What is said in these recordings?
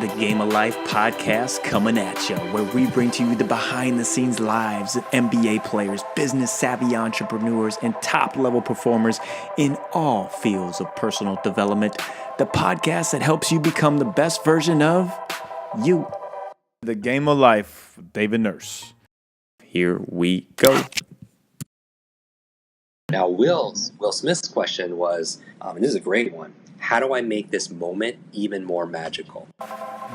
the Game of Life podcast coming at you, where we bring to you the behind-the-scenes lives of NBA players, business-savvy entrepreneurs, and top-level performers in all fields of personal development. The podcast that helps you become the best version of you. The Game of Life, David Nurse. Here we go. Now, Will Smith's question was, and this is a great one, how do I make this moment even more magical?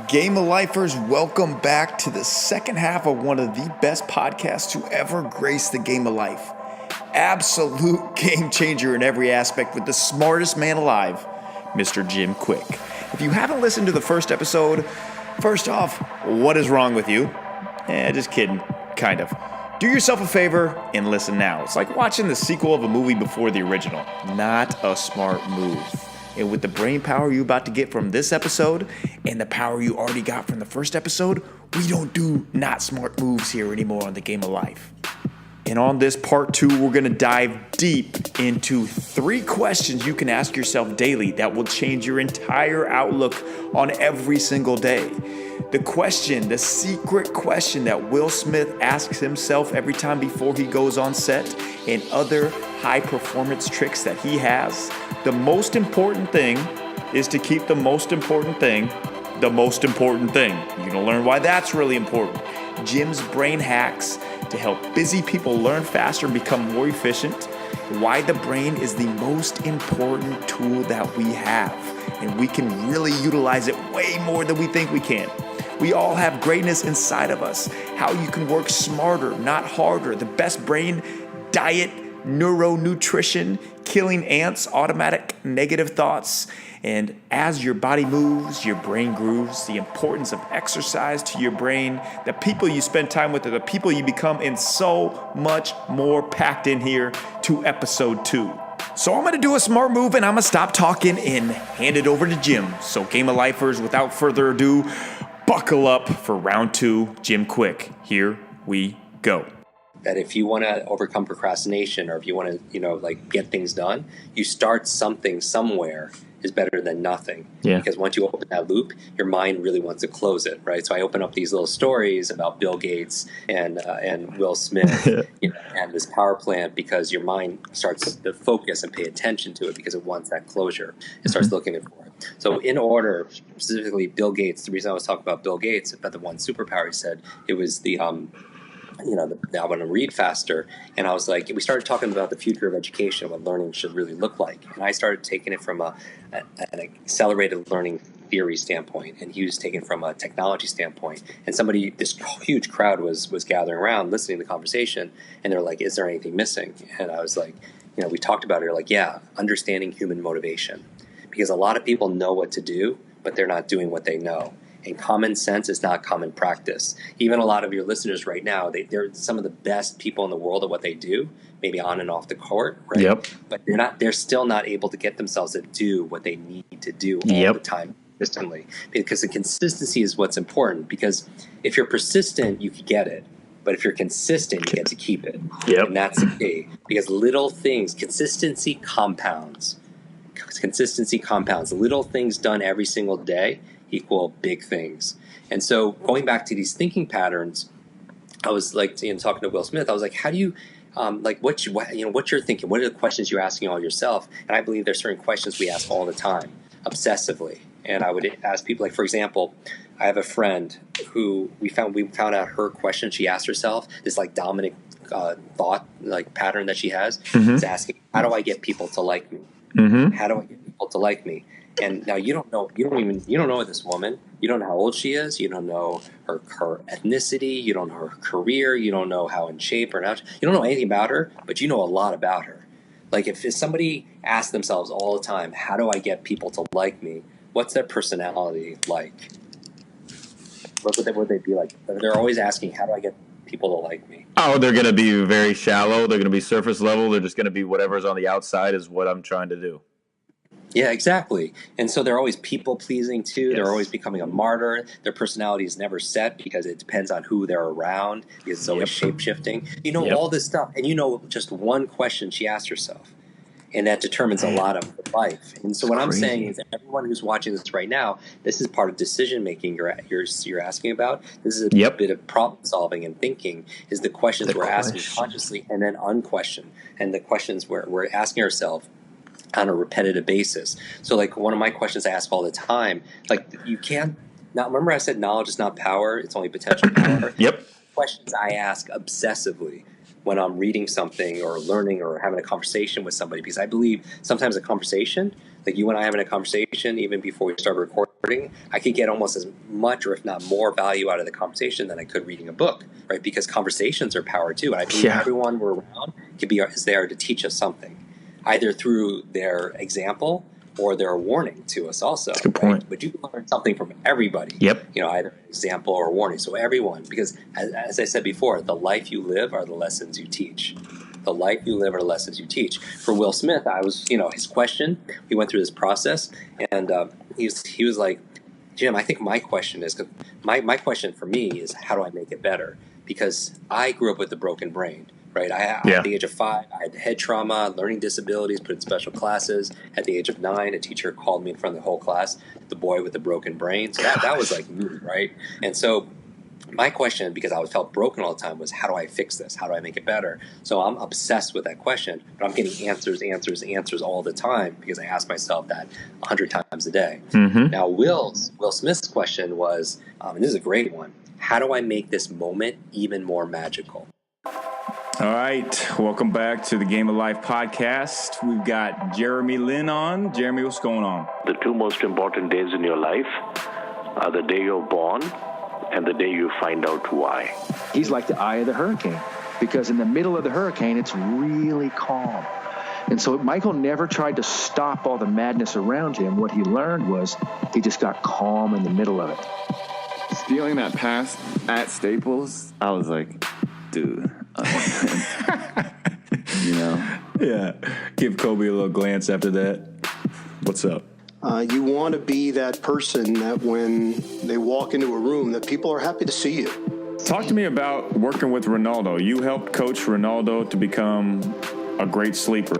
Game of Lifers, welcome back to the second half of one of the best podcasts to ever grace the Game of Life. Absolute game changer in every aspect with the smartest man alive, Mr. Jim Kwik. If you haven't listened to the first episode, first off, what is wrong with you? Just kidding, kind of. Do yourself a favor and listen now. It's like watching the sequel of a movie before the original. Not a smart move. And with the brain power you're about to get from this episode and the power you already got from the first episode, we don't do not smart moves here anymore on the Game of Life. And on this part 2, we're going to dive deep into 3 questions you can ask yourself daily that will change your entire outlook on every single day. The secret question that Will Smith asks himself every time before he goes on set, and other high performance tricks that he has. The most important thing is to keep the most important thing the most important thing. You're going to learn why that's really important. Jim's brain hacks to help busy people learn faster and become more efficient. Why the brain is the most important tool that we have. And we can really utilize it way more than we think we can. We all have greatness inside of us. How you can work smarter, not harder. The best brain diet, neuronutrition, killing ants, automatic negative thoughts. And as your body moves, your brain grooves. The importance of exercise to your brain, the people you spend time with are the people you become, and so much more packed in here to episode 2. So I'm going to do a smart move and I'm going to stop talking and hand it over to Jim. So Game of Lifers, without further ado, buckle up for round 2. Jim Kwik, here we go. That if you want to overcome procrastination, or if you want to, get things done, you start something somewhere is better than nothing. Yeah. Because once you open that loop, your mind really wants to close it, right? So I open up these little stories about Bill Gates and Will Smith and this power plant, because your mind starts to focus and pay attention to it because it wants that closure. It starts looking for it. So in order, specifically Bill Gates, the reason I was talking about Bill Gates, about the one superpower he said, it was the I want to read faster. And I was like, we started talking about the future of education, what learning should really look like. And I started taking it from an accelerated learning theory standpoint, and he was taken from a technology standpoint. And this huge crowd was gathering around, listening to the conversation, and they're like, is there anything missing? And I was like, we talked about it. They're like, yeah, understanding human motivation. Because a lot of people know what to do, but they're not doing what they know. And common sense is not common practice. Even a lot of your listeners right now, they're some of the best people in the world at what they do, maybe on and off the court, right? Yep. But they're still not able to get themselves to do what they need to do all the time consistently. Because the consistency is what's important. Because if you're persistent, you can get it. But if you're consistent, you get to keep it. Yep. And that's the key. Because little things, consistency compounds. Little things done every single day equal big things. And so going back to these thinking patterns, I was like, talking to Will Smith, I was like, how do you, what you're thinking? What are the questions you're asking all yourself? And I believe there's certain questions we ask all the time, obsessively. And I would ask people, like, for example, I have a friend who we found out her question she asked herself, this like dominant thought, like pattern that she has, is asking, how do I get people to like me? How do I get people to like me? And now you don't know this woman. You don't know how old she is. You don't know her ethnicity. You don't know her career. You don't know how in shape or not. You don't know anything about her, but you know a lot about her. Like if somebody asks themselves all the time, how do I get people to like me? What's their personality like? What would they be like? They're always asking, how do I get people to like me? Oh, they're going to be very shallow. They're going to be surface level. They're just going to be whatever's on the outside is what I'm trying to do. Yeah, exactly. And so they're always people-pleasing, too. Yes. They're always becoming a martyr. Their personality is never set because it depends on who they're around. Because it's always shape-shifting. You know all this stuff, and you know just one question she asked herself. And that determines a lot of life. And so what I'm saying is that everyone who's watching this right now, this is part of decision making you're asking about. This is a bit of problem solving and thinking, is the questions we're asking consciously and then unquestioned. And the questions we're asking ourselves on a repetitive basis. So like one of my questions I ask all the time, like you can't, now remember I said knowledge is not power, it's only potential power. Questions I ask obsessively when I'm reading something or learning or having a conversation with somebody, because I believe sometimes a conversation, like you and I having a conversation, even before we start recording, I could get almost as much or if not more value out of the conversation than I could reading a book, right? Because conversations are power too. And I believe everyone we're around is there to teach us something, either through their example or their warning to us also. That's a good point. But you can learn something from everybody. Either an example or warning. So everyone, because as I said before, the life you live are the lessons you teach. The life you live are the lessons you teach. For Will Smith, I was, his question, we went through this process, and he was like, Jim, I think my question is, my question for me is, how do I make it better? Because I grew up with a broken brain. Right. At the age of 5, I had head trauma, learning disabilities, put in special classes. At the age of 9, a teacher called me in front of the whole class, the boy with the broken brain. So that was like me, right? And so my question, because I felt broken all the time, was how do I fix this? How do I make it better? So I'm obsessed with that question, but I'm getting answers all the time because I ask myself that 100 times a day. Now, Will Smith's question was, and this is a great one, how do I make this moment even more magical? All right, welcome back to the Game of Life podcast. We've got Jeremy Lin on. Jeremy, what's going on? The 2 most important days in your life are the day you're born and the day you find out why. He's like the eye of the hurricane, because in the middle of the hurricane, it's really calm. And so Michael never tried to stop all the madness around him. What he learned was he just got calm in the middle of it. Stealing that pass at Staples, I was like, dude. Yeah. Give Kobe a little glance after that. What's up? You want to be that person that when they walk into a room, that people are happy to see you. Talk to me about working with Ronaldo. You helped coach Ronaldo to become a great sleeper.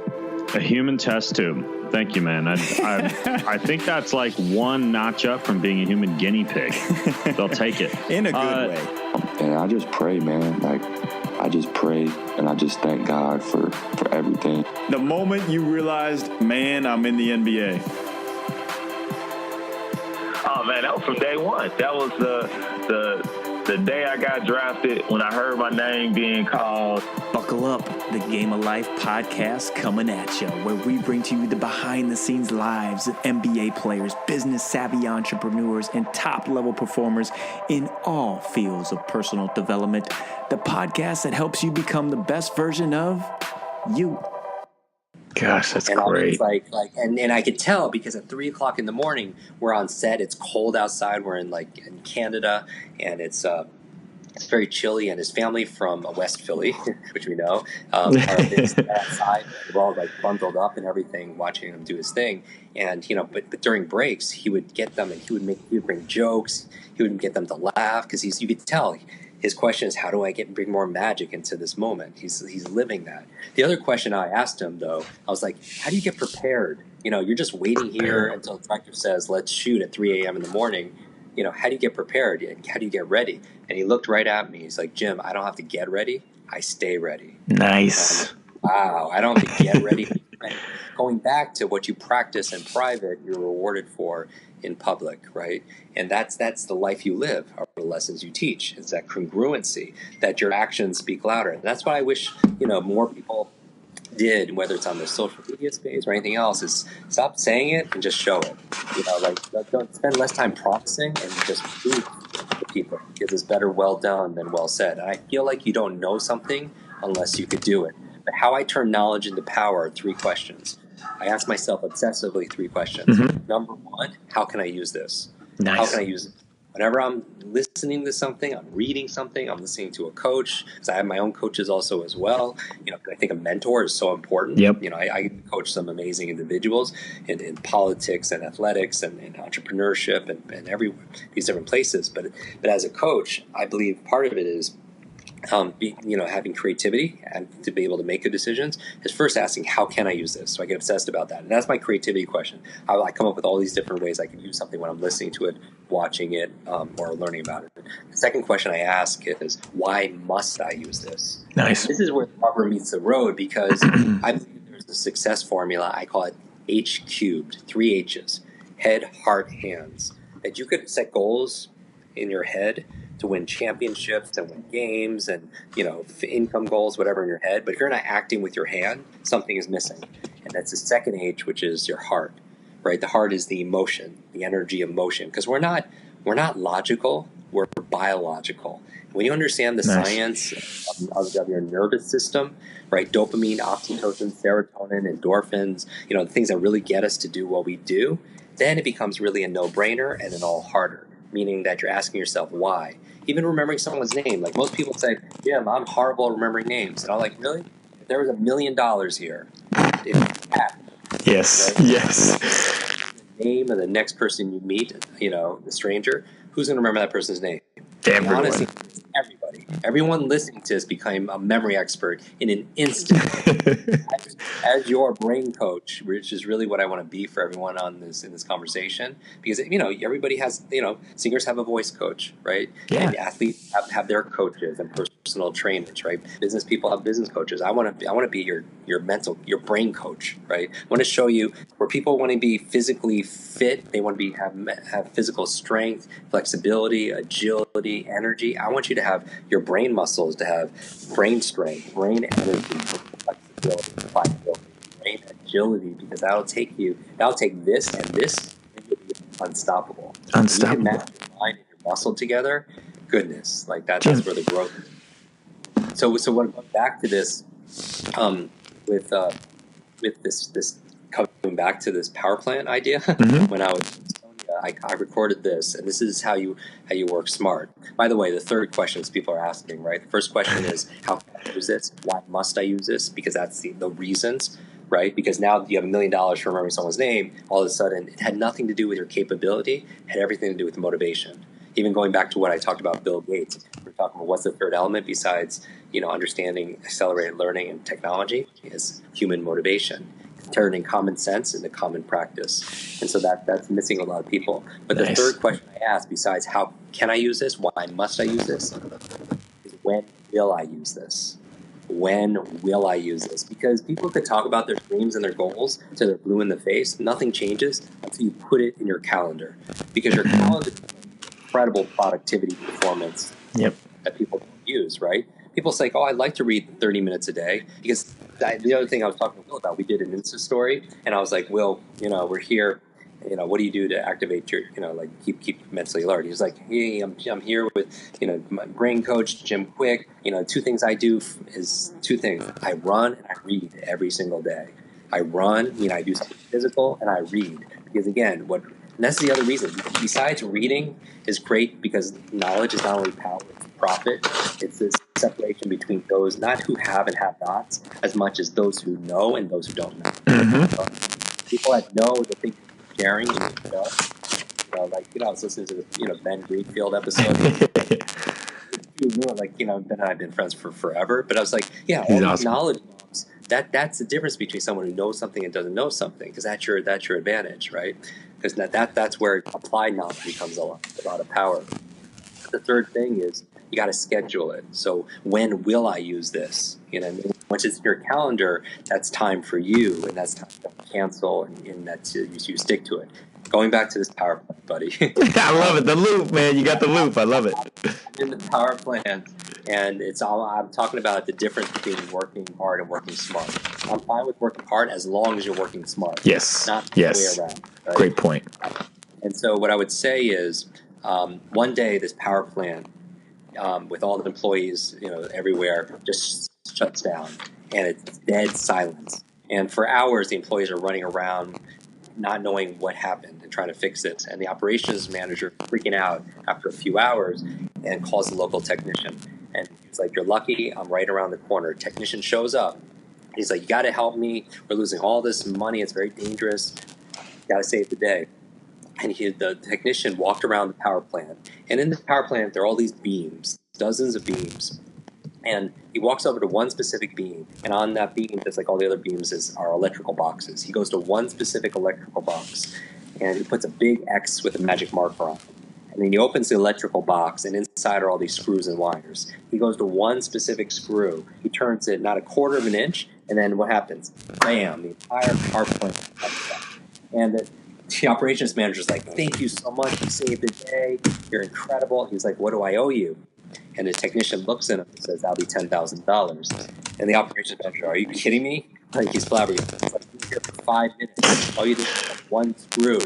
A human test tube. Thank you, man. I think that's like one notch up from being a human guinea pig. They'll take it. In a good way. And I just pray, man. Like, I just pray and I just thank God for everything. The moment you realized, man, I'm in the NBA. Oh, man, that was from day one. That was the day I got drafted, when I heard my name being called. Buckle up, the Game of Life podcast coming at you, where we bring to you the behind-the-scenes lives of NBA players, business-savvy entrepreneurs, and top-level performers in all fields of personal development. The podcast that helps you become the best version of you. Gosh, that's and great. And I could tell because at 3:00 in the morning, we're on set. It's cold outside. We're in Canada, and it's very chilly. And his family from West Philly, which we know, are outside. We're all bundled up and everything, watching him do his thing. And but during breaks, he would get them, and he would bring jokes. He would get them to laugh because you could tell. His question is, how do I bring more magic into this moment? He's living that. The other question I asked him, though, I was like, how do you get prepared? You're just waiting here until the director says, let's shoot at 3 a.m. in the morning. How do you get prepared? How do you get ready? And he looked right at me. He's like, Jim, I don't have to get ready. I stay ready. Nice. Wow, I don't have to get ready. Going back to what you practice in private, you're rewarded for in public, right? And that's the life you live, are the lessons you teach. It's that congruency, that your actions speak louder. And that's what I wish, more people did, whether it's on their social media space or anything else, is stop saying it and just show it. Don't spend less time promising and just prove to people, because it's better well done than well said. And I feel like you don't know something unless you could do it. But how I turn knowledge into power are 3 questions. I ask myself obsessively 3 questions. Number 1, how can I use this? Nice. How can I use it? Whenever I'm listening to something, I'm reading something, I'm listening to a coach, because I have my own coaches also as well. I think a mentor is so important. Yep. I coach some amazing individuals in politics and athletics and entrepreneurship and these different places. But as a coach, I believe part of it is having creativity and to be able to make good decisions is first asking, how can I use this? So I get obsessed about that. And that's my creativity question. I come up with all these different ways I can use something when I'm listening to it, watching it, or learning about it. The second question I ask is, why must I use this? Nice. This is where the rubber meets the road, because I believe there's a success formula. I call it H cubed, 3 H's, head, heart, hands. That you could set goals in your head to win championships and win games and, income goals, whatever in your head. But if you're not acting with your hand, something is missing. And that's the second H, which is your heart, right? The heart is the emotion, the energy of motion. Because we're not logical, we're biological. When you understand the science of your nervous system, right? Dopamine, oxytocin, serotonin, endorphins, the things that really get us to do what we do, then it becomes really a no-brainer and an all harder. Meaning that you're asking yourself why. Even remembering someone's name. Like most people say, Jim, I'm horrible at remembering names. And I'm like, really? If there was $1 million here, yes, right? yes. The name of the next person you meet, the stranger, who's going to remember that person's name? Everyone. Honestly, everybody. Everyone listening to this became a memory expert in an instant. As your brain coach, which is really what I want to be for everyone in this conversation, because everybody has, singers have a voice coach, right? Yeah. And athletes have their coaches and personal trainers, right? Business people have business coaches. I want to be your brain coach, right? I want to show you where people want to be physically fit. They want to have physical strength, flexibility, agility, energy. I want you to have your brain muscles, to have brain strength, brain energy, flexibility, brain agility, because that'll take this and this, and you'll be unstoppable. You can match your mind and your muscle together. Goodness, like that's where the growth is. So when I come back to this, with this coming back to this power plant idea, when I was I recorded this, and this is how you work smart. By the way, the third question is people are asking, right? The first question is, how can I use this? Why must I use this? Because that's the reasons, right? Because now you have $1 million for remembering someone's name. All of a sudden, it had nothing to do with your capability. It had everything to do with motivation. Even going back to what I talked about Bill Gates, we're talking about what's the third element besides understanding accelerated learning and technology is human motivation. Turning common sense into common practice. And so that's missing a lot of people. But the third question I ask, besides how can I use this, why must I use this, is when will I use this? When will I use this? Because people could talk about their dreams and their goals till they're blue in the face. Nothing changes until you put it in your calendar. Because your calendar is an incredible productivity performance that people don't use, right? People say, I'd like to read 30 minutes a day. Because the other thing I was talking to Will about, we did an Insta story, and I was like, Will, we're here. What do you do to activate your, keep mentally alert? He was like, hey, I'm here with, my brain coach, Jim Kwik. 2 things I do is 2 things. I run and I read every single day. I run, I do something physical, and I read. Because again, and that's the other reason. Besides reading is great because knowledge is not only power, it's profit. It's this separation between those not who have and have nots as much as those who know and those who don't know. People that know the things sharing, I was listening to the Ben Greenfield episode. Ben and I have been friends for forever, but I was like, all these knowledge bombs. That's the difference between someone who knows something and doesn't know something, because that's your advantage, right? Because that's where applied knowledge becomes a lot of power. The third thing is you got to schedule it. So when will I use this? Once it's in your calendar, that's time for you, and that's time to cancel, and that's you stick to it. Going back to this power plant, buddy. I love it. The loop, man. You got the loop. I love it. In the power plant, and I'm talking about the difference between working hard and working smart. I'm fine with working hard as long as you're working smart. Yes. Not the way around. Right? Great point. And so what I would say is, one day this power plant, with all the employees, everywhere, just shuts down, and it's dead silence. And for hours, the employees are running around, not knowing what happened and trying to fix it. And the operations manager freaking out after a few hours and calls the local technician. And he's like, "You're lucky, I'm right around the corner." Technician shows up. He's like, "You got to help me. We're losing all this money. It's very dangerous. Got to save the day." And the technician walked around the power plant. And in the power plant, there are all these beams, dozens of beams. And he walks over to one specific beam, and on that beam, just like all the other beams, are electrical boxes. He goes to one specific electrical box, and he puts a big X with a magic marker on it. And then he opens the electrical box, and inside are all these screws and wires. He goes to one specific screw. He turns it not a quarter of an inch, and then what happens? Bam! The entire power plant comes up. And the operations manager's like, "Thank you so much. You saved the day. You're incredible." He's like, "What do I owe you?" And the technician looks at him and says, "That'll be $10,000. And the operations manager, "Are you kidding me?" Like, he's flabbergasted. He's like, "You're here for 5 minutes. All you did was one screw."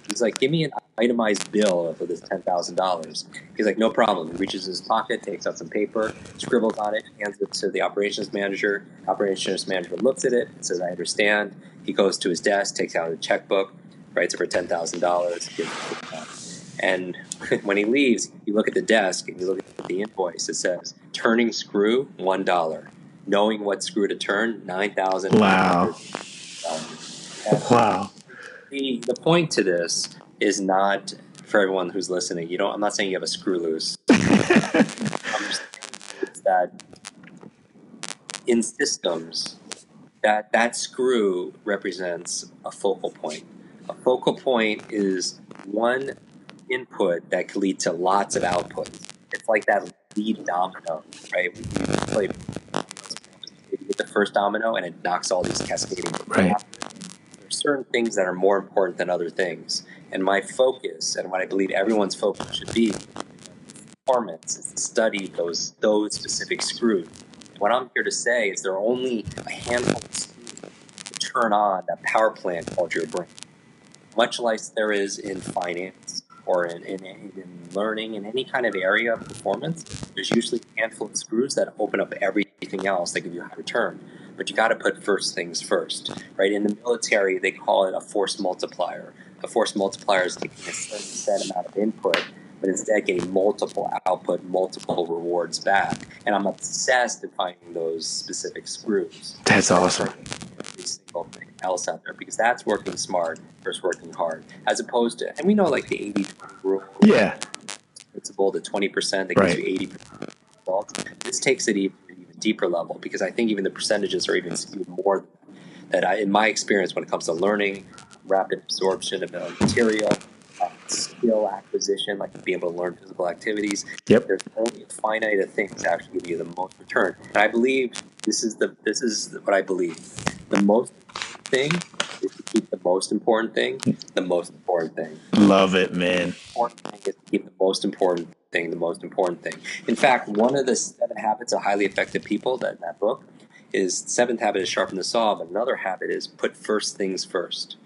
He's like, "Give me an itemized bill for this $10,000. He's like, "No problem." He reaches in his pocket, takes out some paper, scribbles on it, hands it to the operations manager. Operations manager looks at it and says, "I understand." He goes to his desk, takes out a checkbook, writes it for $10,000. And when he leaves, you look at the desk and you look at the invoice. It says, "Turning screw, $1. Knowing what screw to turn, $9,000." Wow. Wow. The point to this is not for everyone who's listening. I'm not saying you have a screw loose. I'm just saying that in systems, that screw represents a focal point. A focal point is one input that could lead to lots of outputs. It's like that lead domino, right? You get the first domino and it knocks all these cascading. Right. There's certain things that are more important than other things. And my focus, and what I believe everyone's focus should be, performance, is to study those specific screws. What I'm here to say is there are only a handful of screws to turn on that power plant called your brain. Much like there is in finance or in learning, in any kind of area of performance, there's usually a handful of screws that open up everything else that give you a high return. But you got to put first things first, right? In the military, they call it a force multiplier. A force multiplier is taking a certain set amount of input, but instead getting multiple output, multiple rewards back. And I'm obsessed with finding those specific screws. That's awesome. Every single thing else out there, because that's working smart versus working hard, as opposed to, and we know like the 80-20 rule. Yeah. Principle, the 20% that gives you 80% results. This takes it even deeper level, because I think even the percentages are even skewed more than that. In my experience, when it comes to learning, rapid absorption of material, skill acquisition, like being able to learn physical activities, there's only a finite of things that actually give you the most return. And I believe this is what I believe. The most thing is to keep the most important thing the most important thing. Love it, man. The important thing is to keep the most important thing the most important thing. In fact, one of the 7 habits of highly effective people that in that book is, 7th habit is sharpen the saw, but another habit is put first things first.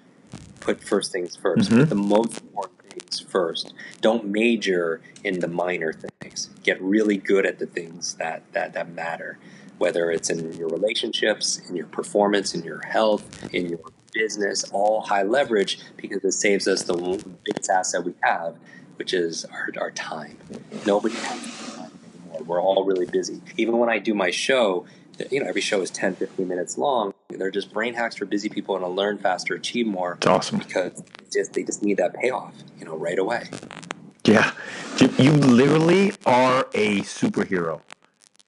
Put first things first. Mm-hmm. Put the most important things first. Don't major in the minor things. Get really good at the things that matter, whether it's in your relationships, in your performance, in your health, in your business, all high leverage, because it saves us the biggest asset we have, which is our time. Nobody has time anymore. We're all really busy. Even when I do my show, every show is 10, 15 minutes long. They're just brain hacks for busy people and to learn faster, achieve more. It's awesome. Because they just need that payoff, right away. Yeah. You literally are a superhero.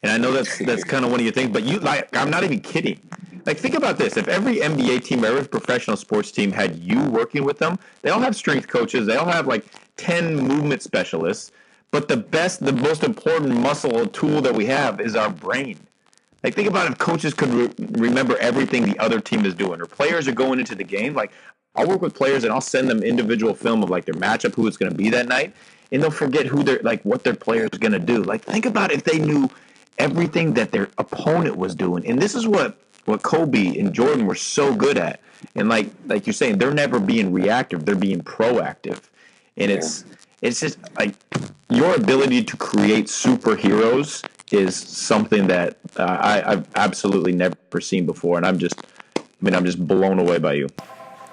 And I know that's kind of one of your things, but I'm not even kidding. Like, think about this. If every NBA team, every professional sports team had you working with them, they all have strength coaches. They all have like 10 movement specialists. But the most important muscle tool that we have is our brain. Like, think about if coaches could remember everything the other team is doing, or players are going into the game. Like, I'll work with players and I'll send them individual film of like their matchup, who it's going to be that night, and they'll forget what their player is going to do. Like, think about if they knew everything that their opponent was doing. And this is what Kobe and Jordan were so good at. And like you're saying, they're never being reactive; they're being proactive. And it's just like your ability to create superheroes is something that I've absolutely never seen before, and I'm just blown away by you.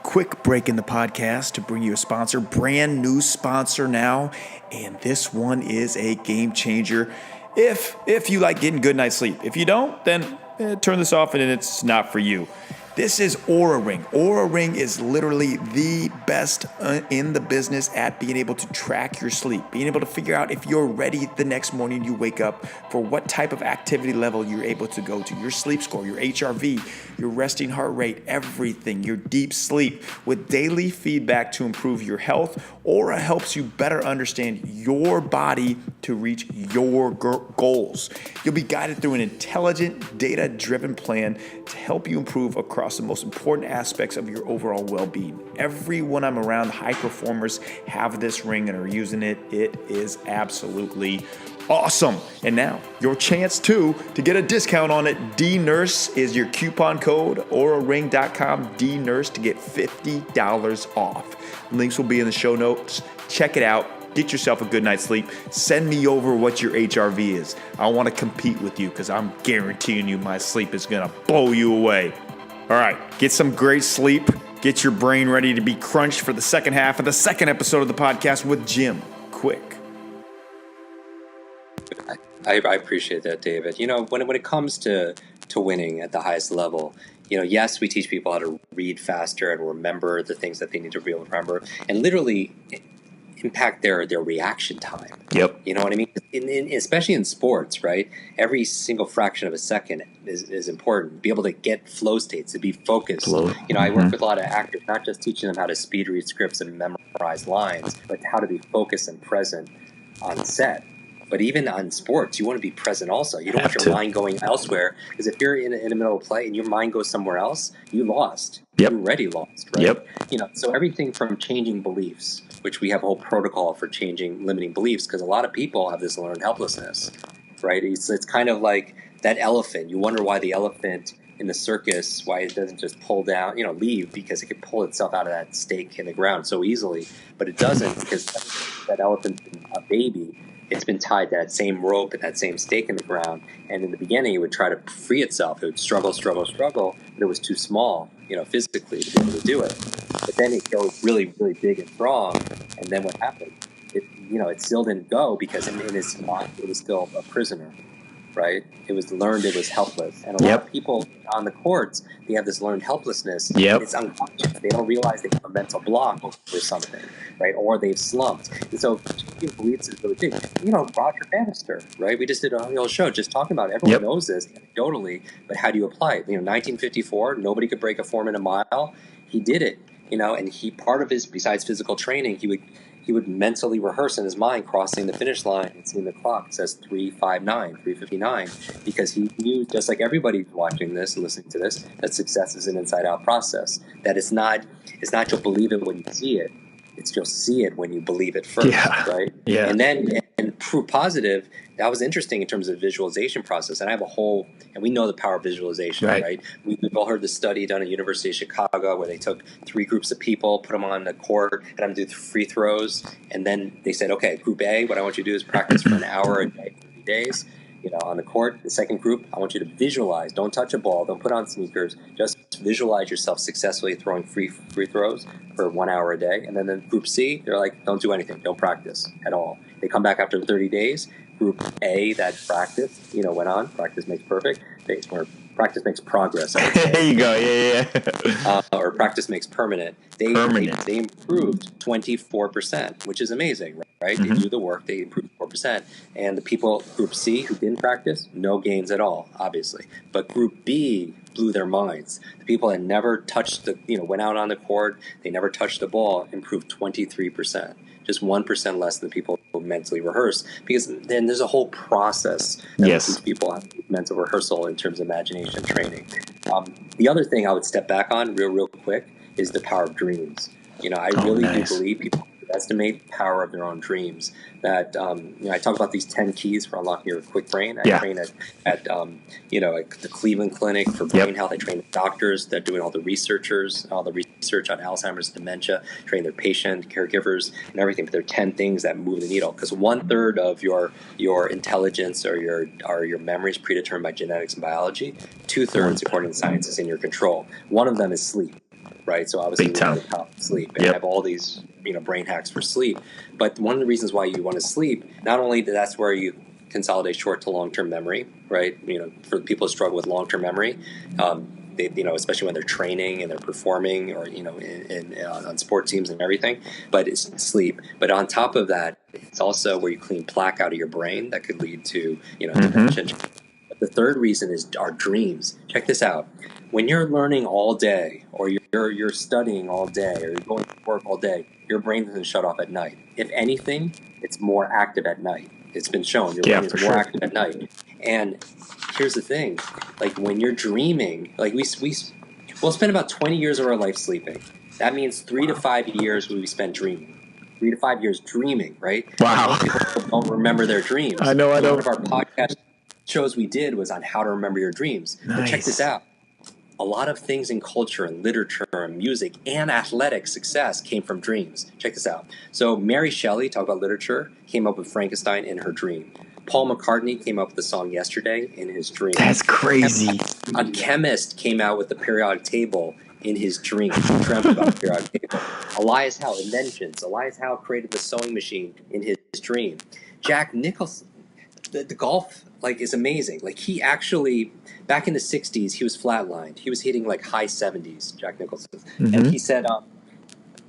Quick break in the podcast to bring you a sponsor, brand new sponsor now, and this one is a game changer. If you like getting good night's sleep, if you don't, then turn this off and it's not for you. This is Oura Ring. Oura Ring is literally the best in the business at being able to track your sleep, being able to figure out if you're ready the next morning you wake up for what type of activity level you're able to go to, your sleep score, your HRV, your resting heart rate, everything, your deep sleep. With daily feedback to improve your health, Oura helps you better understand your body to reach your goals. You'll be guided through an intelligent, data-driven plan to help you improve across the most important aspects of your overall well-being. Everyone I'm around, high performers, have this ring and are using it. It is absolutely awesome. And now, your chance too to get a discount on it. DNurse is your coupon code, auraring.com, DNurse, to get $50 off. Links will be in the show notes. Check it out. Get yourself a good night's sleep. Send me over what your HRV is. I want to compete with you because I'm guaranteeing you my sleep is going to blow you away. All right, get some great sleep. Get your brain ready to be crunched for the second half of the second episode of the podcast with Jim Kwik. I appreciate that, David. You know, when it comes to winning at the highest level, you know, yes, we teach people how to read faster and remember the things that they need to be able to remember, and literally impact their reaction time. Yep. You know what I mean? Especially in sports, right? Every single fraction of a second is important. Be able to get flow states, to be focused. Flow. You know, I work with a lot of actors, not just teaching them how to speed read scripts and memorize lines, but how to be focused and present on set. But even on sports, you want to be present also. You don't want your mind going elsewhere, because if you're in the middle of a play and your mind goes somewhere else, you lost. Yep. You already lost, right? Yep. You know, so everything from changing beliefs, which we have a whole protocol for changing limiting beliefs, because a lot of people have this learned helplessness, right? It's kind of like that elephant. You wonder why the elephant in the circus, why it doesn't just pull down, you know, leave, because it could pull itself out of that stake in the ground so easily, but it doesn't, because that elephant's a baby. It's been tied to that same rope and that same stake in the ground. And in the beginning, it would try to free itself. It would struggle, but it was too small, you know, physically to be able to do it. But then it goes really, really big and strong. And then what happened? It still didn't go, because in its mind, it was still a prisoner, right? It was learned it was helpless. And a lot of people on the courts, they have this learned helplessness. Yep. It's unconscious. They don't realize they have a mental block or something, right? Or they've slumped. And so changing beliefs is really big. You know, Roger Bannister, right? We just did a whole show just talking about it. Everyone knows this anecdotally, but how do you apply it? You know, 1954, nobody could break a 4-minute mile. He did it, you know, and part of his, besides physical training, he would mentally rehearse in his mind crossing the finish line and seeing the clock. It says 3:59, because he knew, just like everybody watching this and listening to this, that success is an inside-out process. That it's not you'll believe it when you see it. It's you'll see it when you believe it first, right? Yeah. And then, and proof positive, that was interesting in terms of visualization process. And I have and we know the power of visualization, right? We've all heard the study done at University of Chicago where they took 3 groups of people, put them on the court, and them do free throws. And then they said, okay, group A, what I want you to do is practice for an hour a day, 30 days. You know, on the court. The second group, I want you to visualize. Don't touch a ball. Don't put on sneakers. Just visualize yourself successfully throwing free throws for 1 hour a day. And then in Group C, they're like, don't do anything. Don't practice at all. They come back after 30 days. Group A, that practice, you know, went on. Practice makes perfect. Or practice makes progress. There you go. Yeah. Or practice makes permanent. They improved 24%, which is amazing, right? They do the work, they improved 4%. And the people, Group C, who didn't practice, no gains at all, obviously. But Group B blew their minds. The people that never touched went out on the court, they never touched the ball, improved 23%. Just 1% less than people who mentally rehearse, because then there's a whole process that these people have mental rehearsal in terms of imagination training. The other thing I would step back on real quick is the power of dreams. You know, I really do believe people estimate the power of their own dreams. That I talk about these 10 keys for unlocking your quick brain. I train at the Cleveland Clinic for brain health. I train doctors that are doing all the research on Alzheimer's, dementia, train their patient caregivers and everything. But there are 10 things that move the needle, because 1/3 of your intelligence or your memory is predetermined by genetics and biology. 2/3, according to science, is in your control. One of them is sleep. Right, so obviously we have sleep, and I have all these brain hacks for sleep. But one of the reasons why you want to sleep, not only that's where you consolidate short to long term memory, right? You know, for people who struggle with long term memory, they especially when they're training and they're performing, or on sport teams and everything. But it's sleep. But on top of that, it's also where you clean plaque out of your brain that could lead to dementia. But the third reason is our dreams. Check this out. When you're learning all day, or you're studying all day, or you're going to work all day, your brain doesn't shut off at night. If anything, it's more active at night. It's been shown your brain is more active at night. And here's the thing, like when you're dreaming, like we'll spend about 20 years of our life sleeping. That means 3 to 5 years we spend dreaming. 3 to 5 years dreaming, right? Wow. People don't remember their dreams. I know. One of our podcast shows we did was on how to remember your dreams. Nice. But check this out. A lot of things in culture and literature and music and athletic success came from dreams. Check this out. So Mary Shelley, talk about literature, came up with Frankenstein in her dream. Paul McCartney came up with the song Yesterday in his dream. That's crazy. A chemist came out with the periodic table in his dream. He dreamt about the periodic table. Elias Howe, inventions. Elias Howe created the sewing machine in his dream. Jack Nicholson, the golf is amazing. Like he actually, back in the 60s, he was flatlined. He was hitting like high 70s, Jack Nicholson. And he said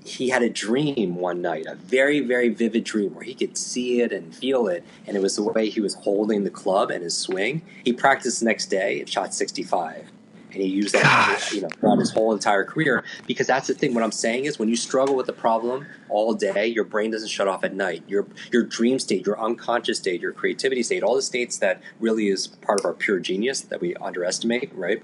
he had a dream one night, a very, very vivid dream where he could see it and feel it. And it was the way he was holding the club and his swing. He practiced the next day and shot 65. And he used that throughout his whole entire career, because that's the thing. What I'm saying is when you struggle with a problem all day, your brain doesn't shut off at night. Your dream state, your unconscious state, your creativity state, all the states that really is part of our pure genius that we underestimate, right,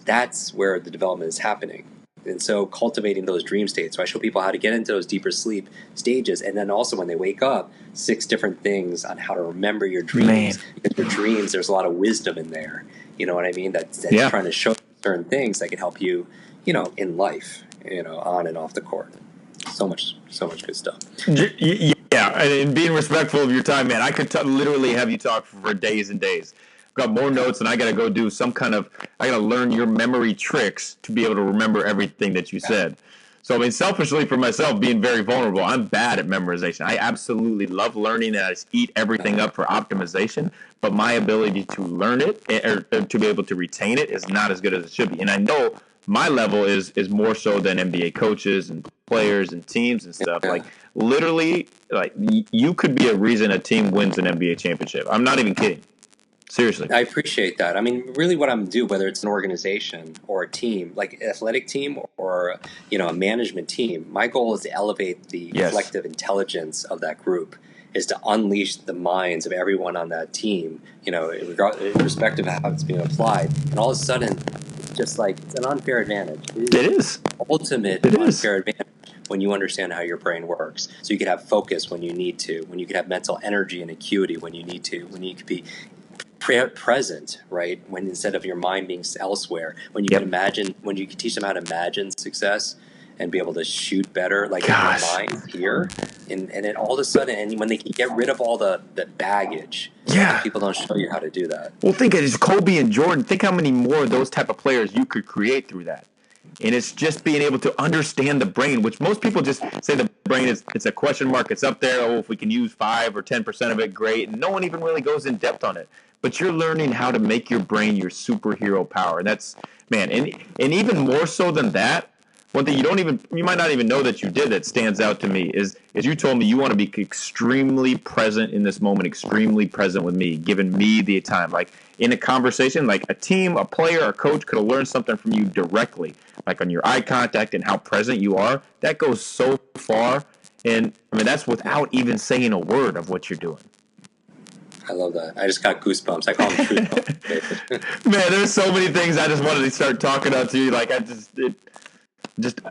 that's where the development is happening. And so cultivating those dream states. So I show people how to get into those deeper sleep stages. And then also when they wake up, 6 different things on how to remember your dreams. Man. Because your dreams, there's a lot of wisdom in there. You know what I mean? That's trying to show certain things that can help you, in life, on and off the court. So much good stuff. Yeah, and being respectful of your time, man. I could literally have you talk for days and days. I've got more notes, and I got to go do I got to learn your memory tricks to be able to remember everything that you said. So, I mean, selfishly for myself, being very vulnerable, I'm bad at memorization. I absolutely love learning, and I just eat everything up for optimization. But my ability to learn it or to be able to retain it is not as good as it should be. And I know my level is more so than NBA coaches and players and teams and stuff. Like, literally, you could be a reason a team wins an NBA championship. I'm not even kidding. Seriously. I appreciate that. I mean, really what I'm doing, whether it's an organization or a team, like an athletic team or, a management team, my goal is to elevate the collective intelligence of that group, is to unleash the minds of everyone on that team, irrespective of how it's being applied. And all of a sudden, it's an unfair advantage. It is. Ultimate unfair advantage when you understand how your brain works. So you can have focus when you need to, when you can have mental energy and acuity when you need to, when you can be present, right? When instead of your mind being elsewhere, when you can imagine, when you can teach them how to imagine success and be able to shoot better, in your mind here, and then all of a sudden, and when they can get rid of all the baggage, people don't show you how to do that. Well, think of it, it's Kobe and Jordan. Think how many more of those type of players you could create through that. And it's just being able to understand the brain, which most people just say the brain it's a question mark. It's up there. Oh, if we can use 5 or 10% of it, great. And no one even really goes in depth on it. But you're learning how to make your brain your superhero power. And that's, man, and even more so than that, one thing you might not even know that you did that stands out to me is you told me you want to be extremely present in this moment, extremely present with me, giving me the time. Like in a conversation, like a team, a player, a coach could have learned something from you directly, like on your eye contact and how present you are. That goes so far. And I mean, that's without even saying a word of what you're doing. I love that. I just got goosebumps. I call them goosebumps. Man, there's so many things I just wanted to start talking about to you. Like just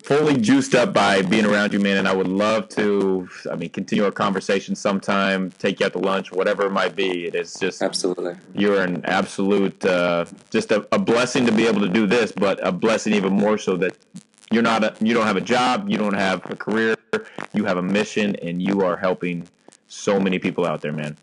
fully juiced up by being around you, man. And I would love to, continue our conversation sometime, take you out to lunch, whatever it might be. It is just absolutely. You're an absolute, just a blessing to be able to do this, but a blessing even more so that you don't have a job, you don't have a career, you have a mission, and you are helping so many people out there, man.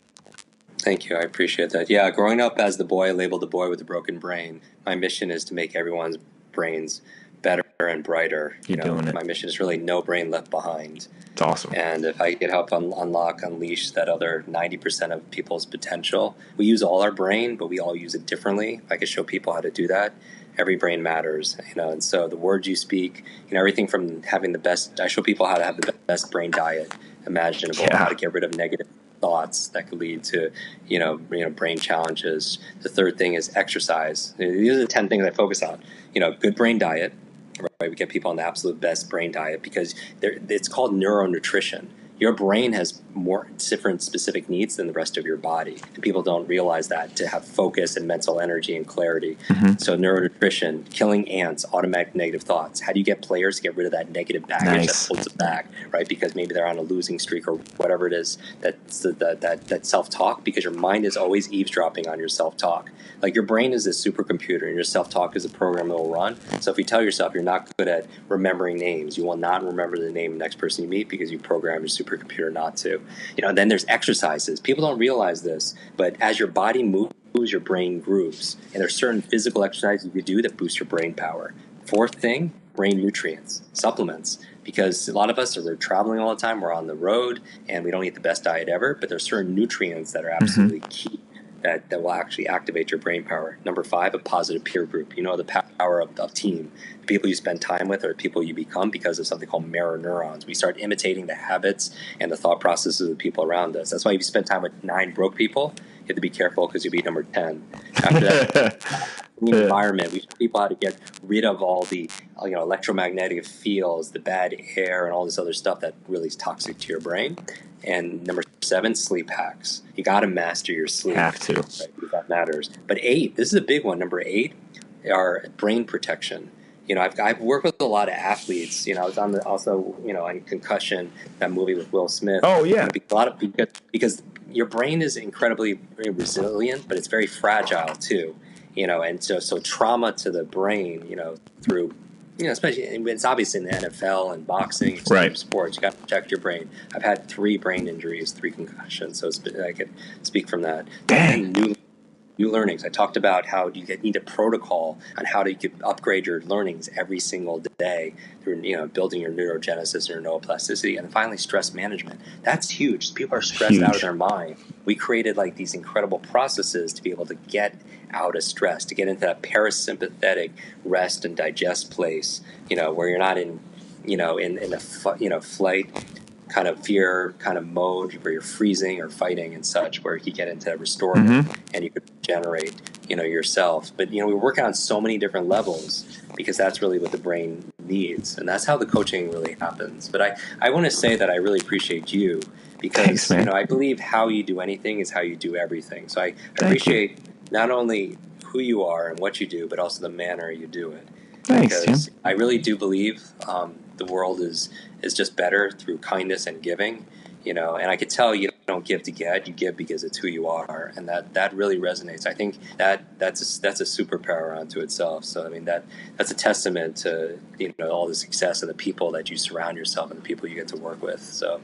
Thank you. I appreciate that. Yeah, growing up as the boy, labeled the boy with the broken brain, my mission is to make everyone's brains better and brighter. My mission is really no brain left behind. It's awesome. And if I could help unleash that other 90% of people's potential, we use all our brain, but we all use it differently. If I could show people how to do that, Every brain matters, and so the words you speak, everything from having the best, I show people how to have the best brain diet imaginable, how to get rid of negative thoughts that could lead to, brain challenges. The third thing is exercise. These are the 10 things I focus on. Good brain diet, right? We get people on the absolute best brain diet because it's called neuronutrition. Your brain has more different specific needs than the rest of your body. And people don't realize that, to have focus and mental energy and clarity. So neuronutrition, killing ants, automatic negative thoughts. How do you get players to get rid of that negative baggage that holds them back, right? Because maybe they're on a losing streak or whatever it is, that self-talk, because your mind is always eavesdropping on your self-talk. Like your brain is this supercomputer and your self-talk is a program that will run. So if you tell yourself you're not good at remembering names, you will not remember the name of the next person you meet because you programmed your supercomputer not to. Then there's exercises. People don't realize this, but as your body moves, your brain grooves. And there's certain physical exercises you can do that boost your brain power. Fourth thing, brain nutrients, supplements. Because a lot of us are traveling all the time, we're on the road, and we don't eat the best diet ever, but there's certain nutrients that are absolutely key that will actually activate your brain power. Number 5, a positive peer group. The power of team. The people you spend time with are people you become because of something called mirror neurons. We start imitating the habits and the thought processes of the people around us. That's why if you spend time with 9 broke people, you have to be careful because you'll be number 10. After that, the environment, we teach people how to get rid of all the electromagnetic fields, the bad air, and all this other stuff that really is toxic to your brain. And number 7, sleep hacks. You got to master your sleep. Have to. Right? That matters. But 8, this is a big one. Number 8 are brain protection. I've worked with a lot of athletes. I was on on Concussion, that movie with Will Smith. Oh yeah. Because your brain is incredibly resilient, but it's very fragile too. And so trauma to the brain, through, especially, it's obvious in the NFL and boxing, extreme sports, you got to protect your brain. I've had 3 brain injuries, 3 concussions, so I could speak from that. Dang. And new learnings. I talked about how you need a protocol on how to upgrade your learnings every single day through building your neurogenesis and your neuroplasticity, and finally stress management. That's huge. People are stressed out of their mind. We created these incredible processes to be able to get out of stress, to get into that parasympathetic rest and digest place, where you're not in a flight kind of fear kind of mode where you're freezing or fighting and such, where you get into that restorative and you could generate yourself. But we're working on so many different levels because that's really what the brain needs, and that's how the coaching really happens. But I want to say that I really appreciate you because Thanks, I believe how you do anything is how you do everything. So I appreciate not only who you are and what you do, but also the manner you do it. Thanks, because Tim. I really do believe the world is just better through kindness and giving, and I could tell you don't give to get, you give because it's who you are, and that really resonates. I think that's a superpower unto itself. So I mean that's a testament to all the success of the people that you surround yourself and the people you get to work with. So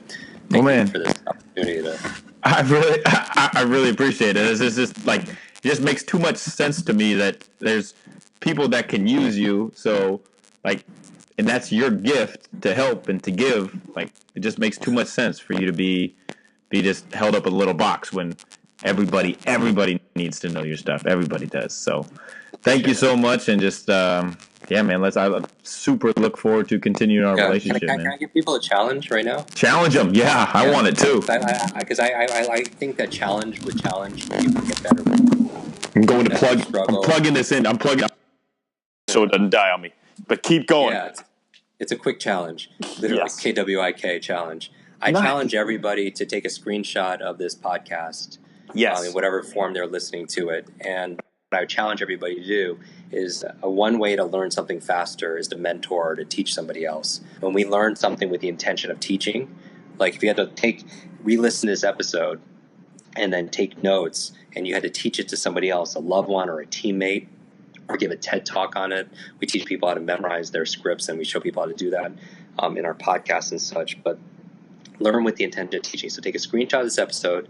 thank you for this opportunity to. I really appreciate it. It's just it just makes too much sense to me that there's people that can use you. So and that's your gift to help and to give. It just makes too much sense for you to be just held up in a little box when everybody needs to know your stuff. Everybody does. So thank you so much. And just, man, I super look forward to continuing our relationship, man. Can I give people a challenge right now? Challenge them. Yeah, I want it too. Because I think that challenge with challenge, people get better. I'm going to I'm plugging this in. I'm plugging so it doesn't die on me. But keep going. Yeah, it's a quick challenge. Literally, Yes. KWIK challenge. I challenge everybody to take a screenshot of this podcast. Yes. In whatever form they're listening to it. And what I would challenge everybody to do is one way to learn something faster is to mentor or to teach somebody else. When we learn something with the intention of teaching, if you had to re-listen to this episode and then take notes and you had to teach it to somebody else, a loved one or a teammate, or give a TED talk on it. We teach people how to memorize their scripts, and we show people how to do that in our podcasts and such. But learn with the intent of teaching. So take a screenshot of this episode,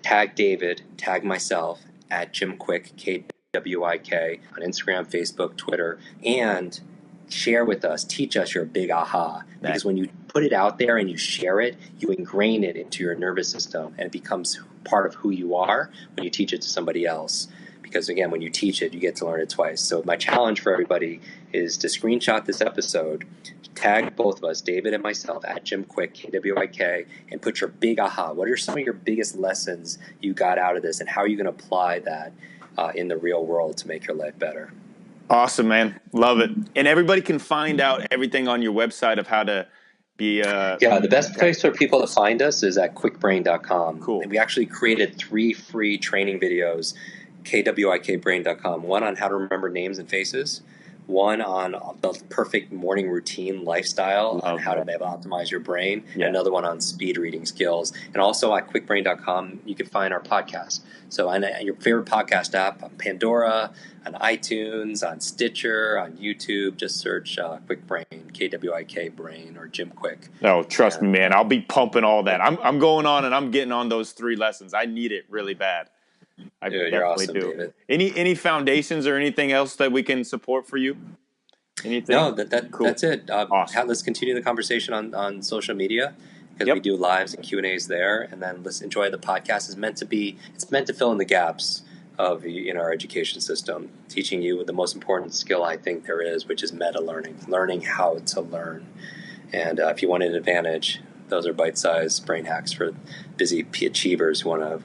tag David, tag myself at Jim Kwik, KWIK, on Instagram, Facebook, Twitter, and share with us. Teach us your big aha. Because when you put it out there and you share it, you ingrain it into your nervous system, and it becomes part of who you are when you teach it to somebody else. because again, when you teach it, you get to learn it twice. So my challenge for everybody is to screenshot this episode, tag both of us, David and myself, at Jim Kwik, KWIK, and put your big aha. What are some of your biggest lessons you got out of this, and how are you going to apply that in the real world to make your life better? Awesome, man. Love it. And everybody can find out everything on your website of how to be the best place for people to find us is at kwikbrain.com. Cool. And we actually created 3 free training videos, kwikbrain.com. One on how to remember names and faces, one on the perfect morning routine lifestyle, on how to optimize your brain, and another one on speed reading skills. And also at kwikbrain.com, you can find our podcast. So on your favorite podcast app, on Pandora, on iTunes, on Stitcher, on YouTube, just search Kwik Brain, KWIK Brain, or Jim Kwik. Oh, trust me, man. I'll be pumping all that. I'm going on and I'm getting on those 3 lessons. I need it really bad. I Dude, definitely you're awesome, do. David. Any foundations or anything else that we can support for you? Anything? No, Cool. that's it. Awesome. Let's continue the conversation on social media, because we do lives and Q&As there, and then let's enjoy the podcast. It's meant to fill in the gaps of in our education system, teaching you the most important skill I think there is, which is meta learning how to learn. And if you want an advantage, those are bite-sized brain hacks for busy achievers who want to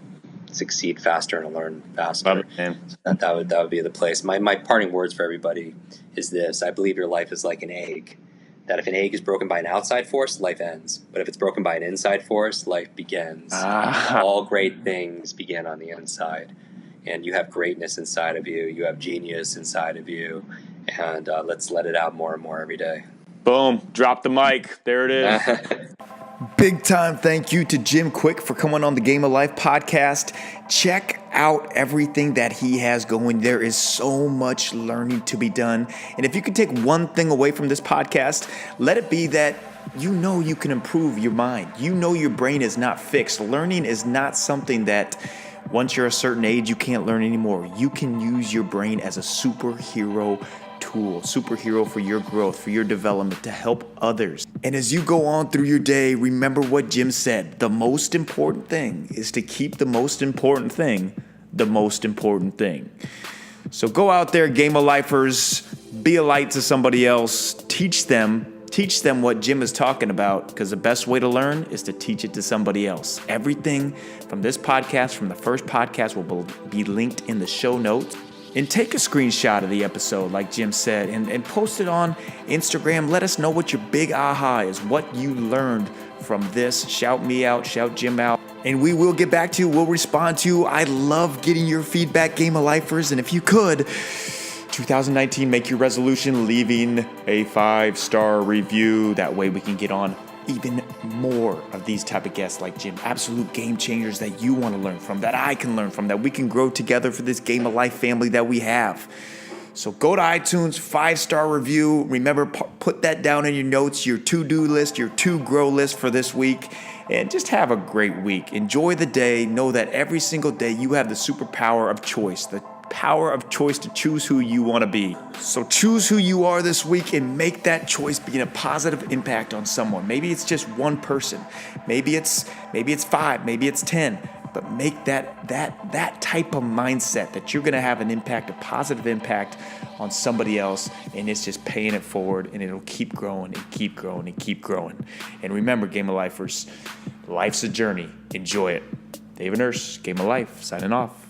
succeed faster and learn faster. Love it, man. That would be the place. My parting words for everybody is this: I believe your life is like an egg. That if an egg is broken by an outside force, life ends. But if it's broken by an inside force, life begins. All great things begin on the inside. And you have greatness inside of you. You have genius inside of you. And let's let it out more and more every day. Boom. Drop the mic. There it is. Big time thank you to Jim Kwik for coming on the Game of Life podcast. Check out everything that he has going. There is so much learning to be done. And if you could take one thing away from this podcast, let it be that you know you can improve your mind. You know your brain is not fixed. Learning is not something that once you're a certain age, you can't learn anymore. You can use your brain as a superhero tool, superhero for your growth, for your development, to help others. And as you go on through your day, remember what Jim said. The most important thing is to keep the most important thing the most important thing. So go out there, Game of Lifers, be a light to somebody else, teach them what Jim is talking about, because the best way to learn is to teach it to somebody else. Everything from this podcast, from the first podcast, will be linked in the show notes. And take a screenshot of the episode, like Jim said, and post it on Instagram. Let us know what your big aha is, what you learned from this. Shout me out, shout Jim out, and we will get back to you. We'll respond to you. I love getting your feedback, Game of Lifers. And if you could, 2019, make your resolution, leaving a 5-star review. That way we can get on even more of these type of guests like Jim, absolute game changers that you want to learn from, that I can learn from, that we can grow together for this Game of Life family that we have. So go to iTunes, 5-star review. Remember, put that down in your notes, your to-do list, your to-grow list for this week, and just have a great week. Enjoy the day. Know that every single day you have the superpower of choice, the power of choice to choose who you want to be. So choose who you are this week and make that choice be a positive impact on someone. Maybe it's just one person. Maybe it's 5, maybe it's 10. But make that type of mindset that you're going to have an impact, a positive impact on somebody else, and it's just paying it forward, and it'll keep growing and keep growing and keep growing. And remember, Game of Lifers, life's a journey. Enjoy it. David Nurse, Game of Life, signing off.